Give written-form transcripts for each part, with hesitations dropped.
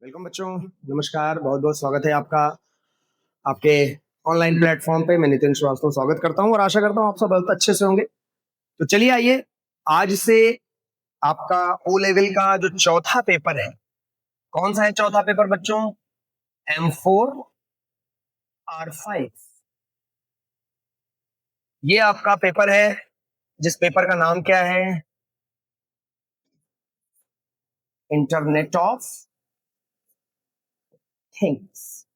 Welcome बच्चों। नमस्कार, बहुत बहुत स्वागत है आपका आपके ऑनलाइन प्लेटफॉर्म पे। मैं नितिन श्रीवास्तव स्वागत करता हूं और आशा करता हूं आप सब बहुत अच्छे से होंगे। तो चलिए आइए, आज से आपका ओ लेवल का जो चौथा पेपर है, कौन सा है चौथा पेपर बच्चों? M4R5। ये आपका पेपर है, जिस पेपर का नाम क्या है? Internet of things.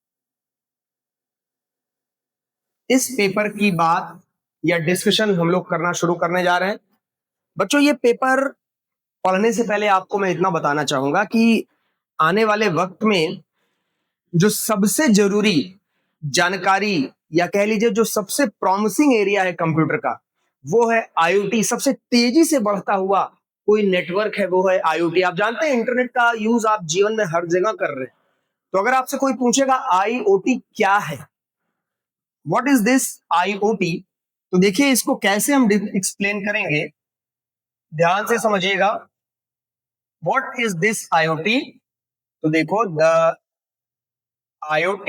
इस पेपर की बात या डिस्कशन हम लोग करना शुरू करने जा रहे हैं। बच्चों, ये पेपर पढ़ने से पहले आपको मैं इतना बताना चाहूंगा कि आने वाले वक्त में जो सबसे जरूरी जानकारी या कह लीजिए जो सबसे प्रॉमिसिंग एरिया है कंप्यूटर का, वो है आईओटी। सबसे तेजी से बढ़ता हुआ कोई नेटवर्क है, वो है आईओटी। आप जानते हैं इंटरनेट का यूज आप जीवन में हर जगह कर रहे हैं। तो अगर आपसे कोई पूछेगा आईओटी क्या है, व्हाट इज दिस आईओटी, तो देखिए इसको कैसे हम एक्सप्लेन करेंगे, ध्यान से समझिएगा। What is this IoT? तो देखो, the IoT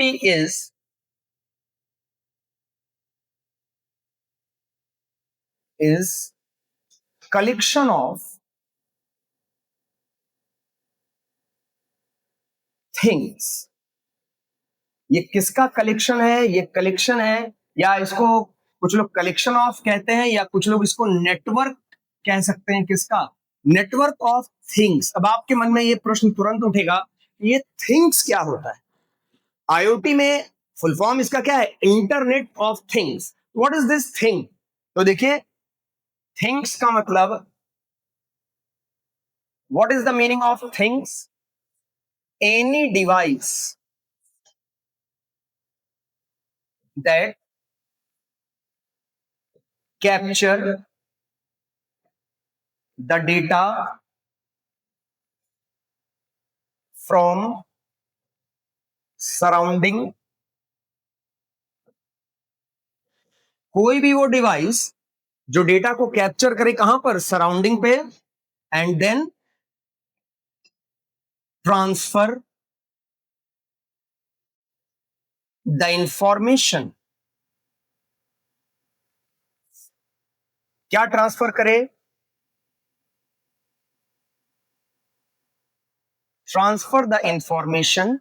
is collection of things। ये किसका कलेक्शन है? ये कलेक्शन है, या इसको कुछ लोग कलेक्शन ऑफ कहते हैं, या कुछ लोग इसको नेटवर्क कह सकते हैं। किसका? Network of things. अब आपके मन में ये प्रश्न तुरंत उठेगा, ये थिंग्स क्या होता है? आईओटी में फुल फॉर्म इसका क्या है? Internet of things. What is this thing? तो देखिए, थिंग्स का मतलब, what is the meaning of things? Any device that capture the data from surrounding। कोई भी वो डिवाइस जो डेटा को कैप्चर करे, कहां पर? सराउंडिंग पे, and then transfer the information. क्या ट्रांसफर करे? Transfer the information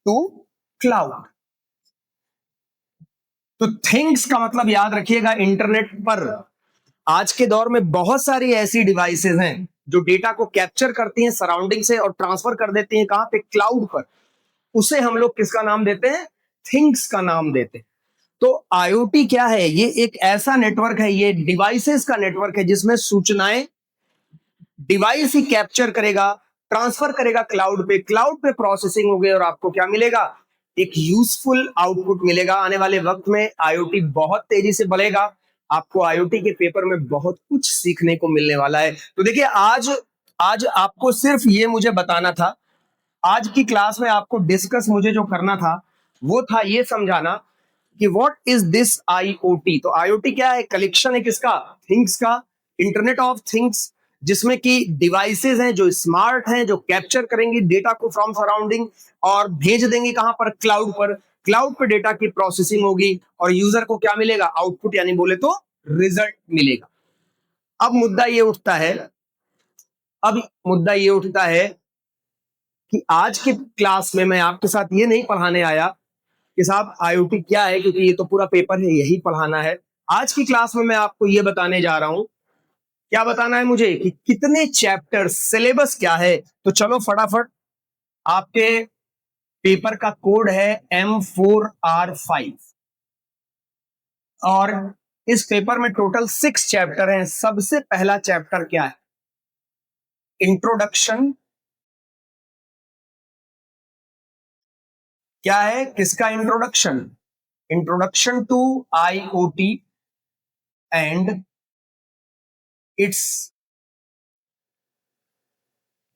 to cloud. तो थिंग्स का मतलब याद रखिएगा, इंटरनेट पर आज के दौर में बहुत सारी ऐसी डिवाइसेस हैं जो डेटा को कैप्चर करती हैं सराउंडिंग से और ट्रांसफर कर देती हैं कहां पे? क्लाउड पर। उसे हम लोग किसका नाम देते हैं? थिंग्स का नाम देते हैं। तो आईओटी क्या है? ये एक ऐसा नेटवर्क है, ये डिवाइसेस का नेटवर्क है जिसमें सूचनाएं डिवाइस ही कैप्चर करेगा, ट्रांसफर करेगा क्लाउड पे, क्लाउड पे प्रोसेसिंग होगी और आपको क्या मिलेगा? एक यूजफुल आउटपुट मिलेगा। आने वाले वक्त में आईओटी बहुत तेजी से बढ़ेगा। आपको आईओटी के पेपर में बहुत कुछ सीखने को मिलने वाला है। तो देखिए, आज आज आपको सिर्फ ये मुझे बताना था, आज की क्लास में आपको डिस्कस मुझे जो करना था वो था ये समझाना कि व्हाट इज दिस आईओटी। तो आईओटी क्या है? कलेक्शन है किसका? थिंग्स का, इंटरनेट ऑफ थिंग्स, जिसमें कि डिवाइसेस हैं जो स्मार्ट हैं, जो कैप्चर करेंगी डेटा को फ्रॉम सराउंडिंग और भेज देंगे कहां पर? क्लाउड पर। क्लाउड पर डेटा की प्रोसेसिंग होगी और यूजर को क्या मिलेगा? आउटपुट, यानी बोले तो रिजल्ट मिलेगा। अब मुद्दा ये उठता है कि आज की क्लास में मैं आपके साथ ये नहीं पढ़ाने आया कि साहब आईओटी क्या है, क्योंकि ये तो पूरा पेपर है, यही पढ़ाना है। आज की क्लास में मैं आपको ये बताने जा रहा हूं, क्या बताना है मुझे, कि कितने चैप्टर, सिलेबस क्या है। तो चलो फटाफट, आपके पेपर का कोड है M4R5 और इस पेपर में टोटल 6 चैप्टर हैं। सबसे पहला चैप्टर क्या है? इंट्रोडक्शन। क्या है? किसका introduction? Introduction to IoT and its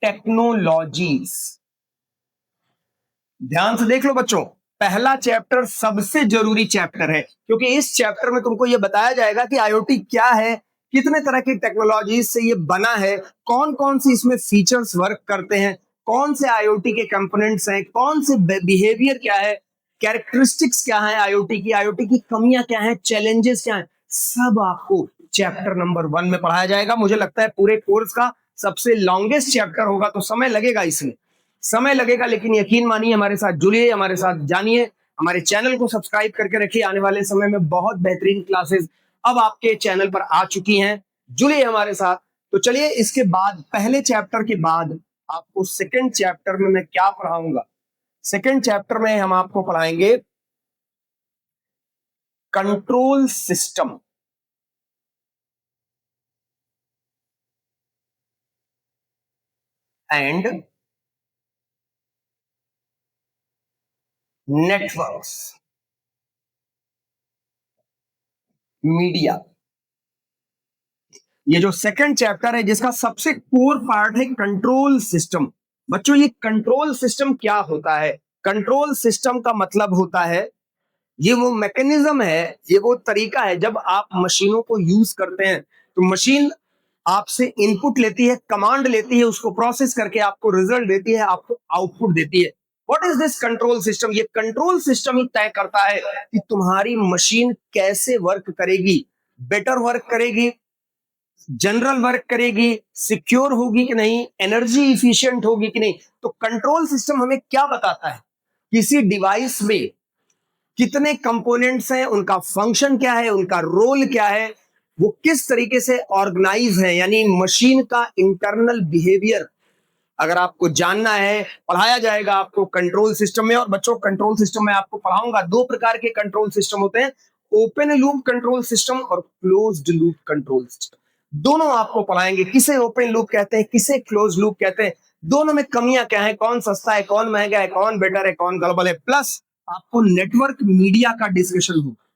technologies. ध्यान से देख लो बच्चों, पहला चैप्टर सबसे जरूरी चैप्टर है, क्योंकि इस चैप्टर में तुमको यह बताया जाएगा कि आईओटी क्या है, कितने तरह की टेक्नोलॉजीज से ये बना है, कौन कौन सी इसमें फीचर्स वर्क करते हैं, कौन से आईओटी के कंपोनेंट्स हैं, कौन से बिहेवियर क्या है, कैरेक्टरिस्टिक्स क्या है आईओटी की कमियां क्या है, चैलेंजेस क्या है, सब आपको चैप्टर नंबर 1 में पढ़ाया जाएगा। मुझे लगता है पूरे कोर्स का सबसे लॉन्गेस्ट चैप्टर होगा, तो समय लगेगा, इसमें समय लगेगा, लेकिन यकीन मानिए, हमारे साथ जुड़िए, हमारे साथ जानिए, हमारे चैनल को सब्सक्राइब करके रखिए। आने वाले समय में बहुत बेहतरीन क्लासेस अब आपके चैनल पर आ चुकी हैं, जुड़िए हमारे साथ। तो चलिए, इसके बाद पहले चैप्टर के बाद आपको सेकंड चैप्टर में मैं क्या पढ़ाऊंगा। सेकंड चैप्टर में हम आपको पढ़ाएंगे control system and networks media. ये जो सेकंड चैप्टर है, जिसका सबसे कोर पार्ट है कंट्रोल सिस्टम। बच्चों, ये कंट्रोल सिस्टम क्या होता है? कंट्रोल सिस्टम का मतलब होता है, ये वो मैकेनिज्म है, ये वो तरीका है, जब आप मशीनों को यूज करते हैं तो मशीन आपसे इनपुट लेती है, कमांड लेती है, उसको प्रोसेस करके आपको रिजल्ट देती है, आपको आउटपुट देती है। What is this control system? ये कंट्रोल सिस्टम ही तय करता है कि तुम्हारी मशीन कैसे वर्क करेगी, बेटर वर्क करेगी, जनरल वर्क करेगी, सिक्योर होगी कि नहीं, एनर्जी इफिशिएंट होगी कि नहीं। तो कंट्रोल सिस्टम हमें क्या बताता है? किसी डिवाइस में कितने कंपोनेंट्स हैं, उनका फंक्शन क्या है, उनका रोल क्या है, वो किस तरीके से ऑर्गेनाइज है, यानी मशीन का इंटरनल बिहेवियर अगर आपको जानना है, पढ़ाया जाएगा आपको कंट्रोल सिस्टम में। और बच्चों, कंट्रोल सिस्टम में आपको पढ़ाऊंगा, दो प्रकार के कंट्रोल सिस्टम होते हैं, ओपन लूप कंट्रोल सिस्टम और क्लोज्ड लूप कंट्रोल सिस्टम। दोनों आपको पढ़ाएंगे, किसे ओपन लूप कहते हैं, किसे क्लोज लूप कहते हैं, दोनों में कमियां क्या है, कौन सस्ता है, कौन महंगा है, कौन बेटर है, कौन गड़बड़ है। प्लस आपको नेटवर्क मीडिया का डिस्कशन होगा।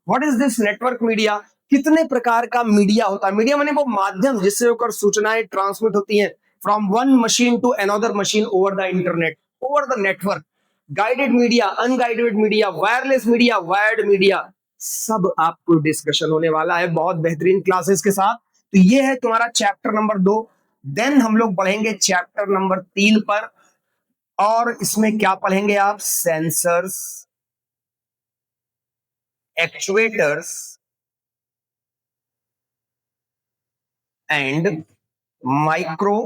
What is this network media? कितने प्रकार का मीडिया होता है? मीडिया माने वो माध्यम जिससे होकर सूचनाएं ट्रांसमिट होती हैं from one machine to another machine over the internet, over the network. Guided media, unguided media, wireless media, wired media, सब आपको डिस्कशन होने वाला है बहुत बेहतरीन क्लासेस के साथ। तो ये है तुम्हारा चैप्टर नंबर 2। देन हम लोग बढ़ेंगे चैप्टर नंबर 3 पर, और इसमें क्या पढ़ेंगे आप? Sensors, actuators and micro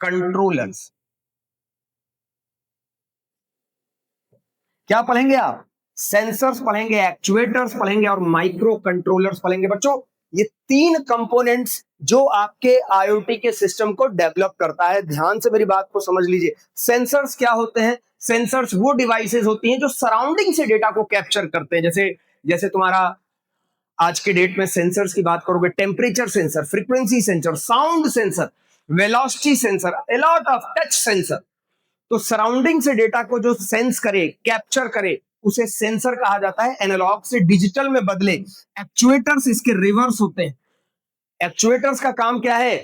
controllers. क्या पढ़ेंगे आप? सेंसर्स पढ़ेंगे, एक्चुएटर्स पढ़ेंगे और माइक्रो कंट्रोलर्स पढ़ेंगे। बच्चों, ये तीन कंपोनेंट्स जो आपके आईओटी के सिस्टम को डेवलप करता है। ध्यान से मेरी बात को समझ लीजिए। सेंसर्स क्या होते हैं? सेंसर्स वो डिवाइसेस होती हैं जो सराउंडिंग से डेटा को कैप्चर करते हैं। जैसे जैसे तुम्हारा आज के डेट में सेंसर्स की बात करोगे, temperature sensor, frequency sensor, sound sensor, velocity sensor, a lot of touch sensor. तो सराउंडिंग से डेटा को जो सेंस करे, कैप्चर करे, उसे सेंसर कहा जाता है। एनालॉग से डिजिटल में बदले। एक्चुएटर्स इसके रिवर्स होते हैं। एक्चुएटर्स का काम क्या है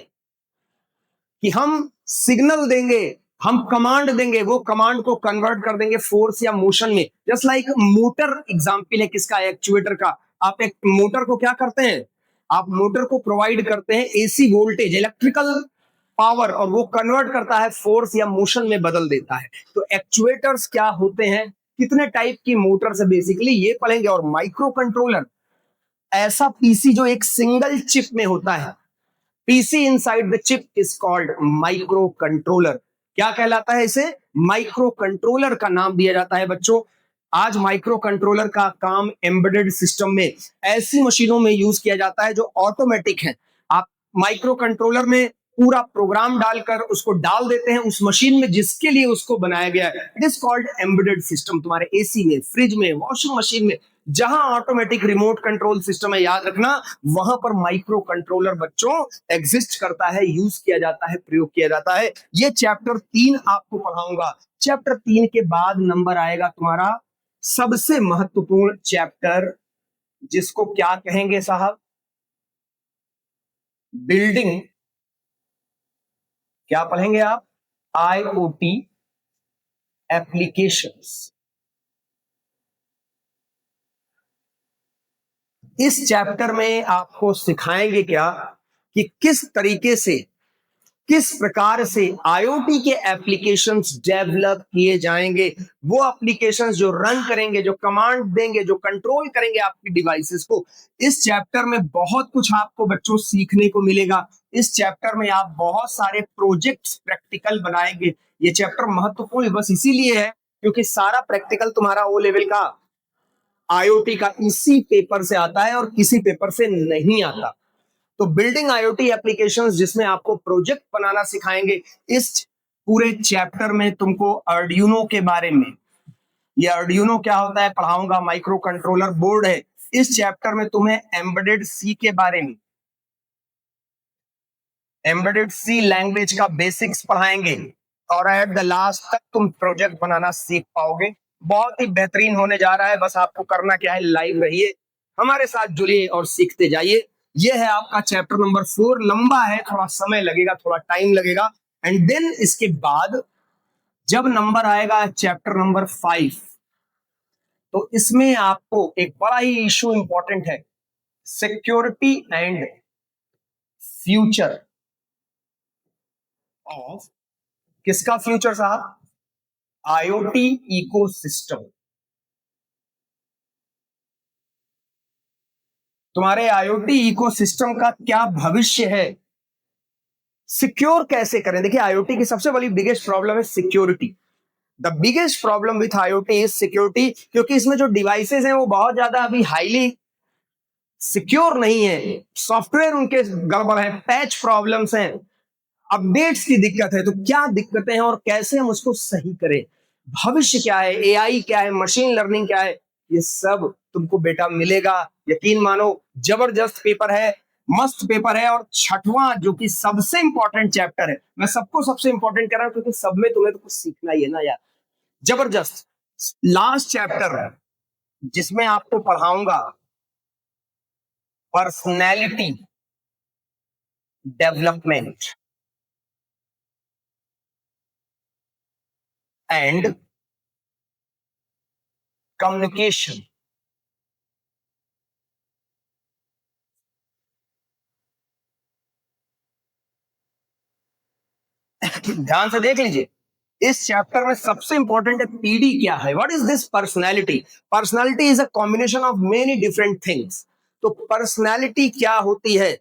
कि हम सिग्नल देंगे, हम कमांड देंगे, वो कमांड को कन्वर्ट कर देंगे फोर्स या मोशन में। जस्ट लाइक मोटर एग्जांपल है किसका? एक्चुएटर का। आप एक मोटर को क्या करते हैं? आप मोटर को प्रोवाइड करते हैं एसी वोल्टेज, इलेक्ट्रिकल पावर, और वो कन्वर्ट करता है फोर्स या मोशन में बदल देता है। तो एक्चुएटर्स क्या होते हैं, कितने टाइप की मोटर्स है, बेसिकली ये पढ़ेंगे। और माइक्रो कंट्रोलर, ऐसा पीसी जो एक सिंगल चिप में होता है। PC inside the chip is called micro controller. क्या कहलाता है इसे? माइक्रो कंट्रोलर का नाम दिया जाता है। बच्चों, आज माइक्रो कंट्रोलर का काम एम्बेडेड सिस्टम में, ऐसी मशीनों में यूज किया जाता है जो ऑटोमेटिक है। आप माइक्रो कंट्रोलर में पूरा प्रोग्राम डालकर उसको डाल देते हैं उस मशीन में जिसके लिए उसको बनाया गया है। It is called embedded system. तुम्हारे एसी में, फ्रिज में, वॉशिंग मशीन में, जहां ऑटोमेटिक रिमोट कंट्रोल सिस्टम है, याद रखना, वहां पर माइक्रो कंट्रोलर बच्चों एग्जिस्ट करता है, यूज किया जाता है, प्रयोग किया जाता है। ये चैप्टर 3 आपको पढ़ाऊंगा। चैप्टर 3 के बाद नंबर आएगा तुम्हारा सबसे महत्वपूर्ण चैप्टर, जिसको क्या कहेंगे साहब? बिल्डिंग। क्या पढ़ेंगे आप? IoT applications. इस चैप्टर में आपको सिखाएंगे क्या कि किस तरीके से किस प्रकार से आईओटी के एप्लीकेशंस डेवलप किए जाएंगे, वो एप्लीकेशंस जो रन करेंगे, जो कमांड देंगे, जो कंट्रोल करेंगे आपकी डिवाइसेस को। इस चैप्टर में बहुत कुछ आपको बच्चों सीखने को मिलेगा। इस चैप्टर में आप बहुत सारे प्रोजेक्ट्स प्रैक्टिकल बनाएंगे। ये चैप्टर महत्वपूर्ण बस इसीलिए है क्योंकि सारा प्रैक्टिकल तुम्हारा ओ लेवल का आईओटी का इसी पेपर से आता है और किसी पेपर से नहीं आता। तो बिल्डिंग आईओटी एप्लीकेशंस जिसमें आपको प्रोजेक्ट बनाना सिखाएंगे। इस पूरे चैप्टर में तुमको अर्डिनो के बारे में, ये अर्डिनो क्या होता है पढ़ाऊंगा, माइक्रो कंट्रोलर बोर्ड है। इस चैप्टर में तुम्हें एम्बेडेड सी के बारे में, एम्बेडेड सी लैंग्वेज का बेसिक्स पढ़ाएंगे और एट द लास्ट तक तुम प्रोजेक्ट बनाना सीख पाओगे। बहुत ही बेहतरीन होने जा रहा है। बस आपको करना क्या है, लाइव रहिए, हमारे साथ जुड़िए और सीखते जाइए। ये है आपका चैप्टर नंबर 4। लंबा है, थोड़ा समय लगेगा, थोड़ा टाइम लगेगा। एंड देन इसके बाद जब नंबर आएगा चैप्टर नंबर 5, तो इसमें आपको एक बड़ा ही इशू इंपॉर्टेंट है, सिक्योरिटी एंड फ्यूचर ऑफ, किसका फ्यूचर साहब, आईओटी इकोसिस्टम। तुम्हारे आईओटी इकोसिस्टम का क्या भविष्य है, सिक्योर कैसे करें। देखिए आईओटी की सबसे बड़ी बिगेस्ट प्रॉब्लम है security. The biggest problem with IoT is security, क्योंकि इसमें जो डिवाइसेस हैं वो बहुत ज्यादा अभी हाईली सिक्योर नहीं है, सॉफ्टवेयर उनके गड़बड़ है, पैच प्रॉब्लम्स हैं, अपडेट्स की दिक्कत है। तो क्या दिक्कतें हैं और कैसे हम उसको सही करें, भविष्य क्या है, एआई क्या है, मशीन लर्निंग क्या है, ये सब तुमको बेटा मिलेगा। यकीन मानो जबरदस्त पेपर है, मस्त पेपर है। और छठवां जो कि सबसे इंपॉर्टेंट चैप्टर है, मैं सबको सबसे इंपॉर्टेंट कर रहा हूं क्योंकि सब में तुम्हें तो कुछ सीखना ही है ना यार। जबरदस्त लास्ट चैप्टर है जिसमें आपको पढ़ाऊंगा पर्सनैलिटी डेवलपमेंट एंड कम्युनिकेशन। ध्यान से देख लीजिए, इस चैप्टर में सबसे इंपॉर्टेंट है पीडी क्या है, what is this personality. Personality is a combination of many different things. तो पर्सनालिटी क्या होती है,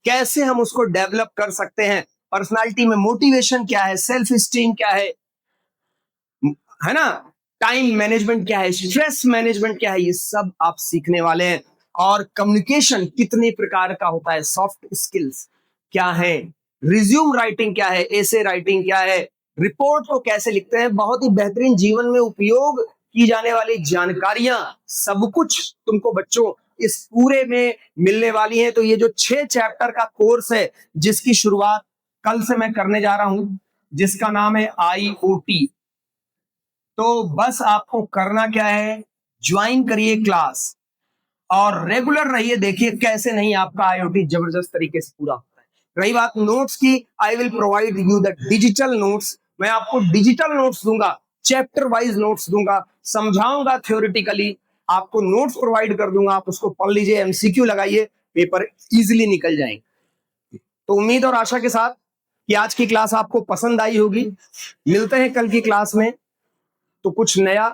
कैसे हम उसको डेवलप कर सकते हैं, पर्सनालिटी में मोटिवेशन क्या है, सेल्फ स्टीम क्या है ना, टाइम मैनेजमेंट क्या है, स्ट्रेस मैनेजमेंट क्या है, ये सब आप सीखने वाले हैं। और कम्युनिकेशन कितने प्रकार का होता है, सॉफ्ट स्किल्स क्या है, रिज्यूम राइटिंग क्या है, एसे राइटिंग क्या है, रिपोर्ट को कैसे लिखते हैं, बहुत ही बेहतरीन जीवन में उपयोग की जाने वाली जानकारियां, सब कुछ तुमको बच्चों इस पूरे में मिलने वाली है। तो ये जो 6 चैप्टर का कोर्स है जिसकी शुरुआत कल से मैं करने जा रहा हूं, जिसका नाम है आईओटी, तो बस आपको करना क्या है, ज्वाइन करिए क्लास और रेगुलर रहिए, देखिए कैसे नहीं आपका आईओटी जबरदस्त तरीके से पूरा होता है। रही बात नोट्स की, I will provide you the digital notes. मैं आपको डिजिटल नोट्स दूंगा, चैप्टर वाइज नोट्स दूंगा, समझाऊंगा थ्योरेटिकली, आपको नोट्स प्रोवाइड कर दूंगा, आप उसको पढ़ लीजिए, एमसीक्यू लगाइए, पेपर इजिली निकल जाएंगे। तो उम्मीद और आशा के साथ कि आज की क्लास आपको पसंद आई होगी। मिलते हैं कल की क्लास में, तो कुछ नया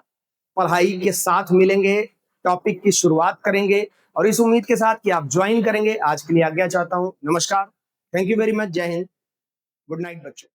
पढ़ाई के साथ मिलेंगे, टॉपिक की शुरुआत करेंगे और इस उम्मीद के साथ कि आप ज्वाइन करेंगे। आज के लिए आज्ञा चाहता हूं, नमस्कार, थैंक यू वेरी मच, जय हिंद, गुड नाइट बच्चों।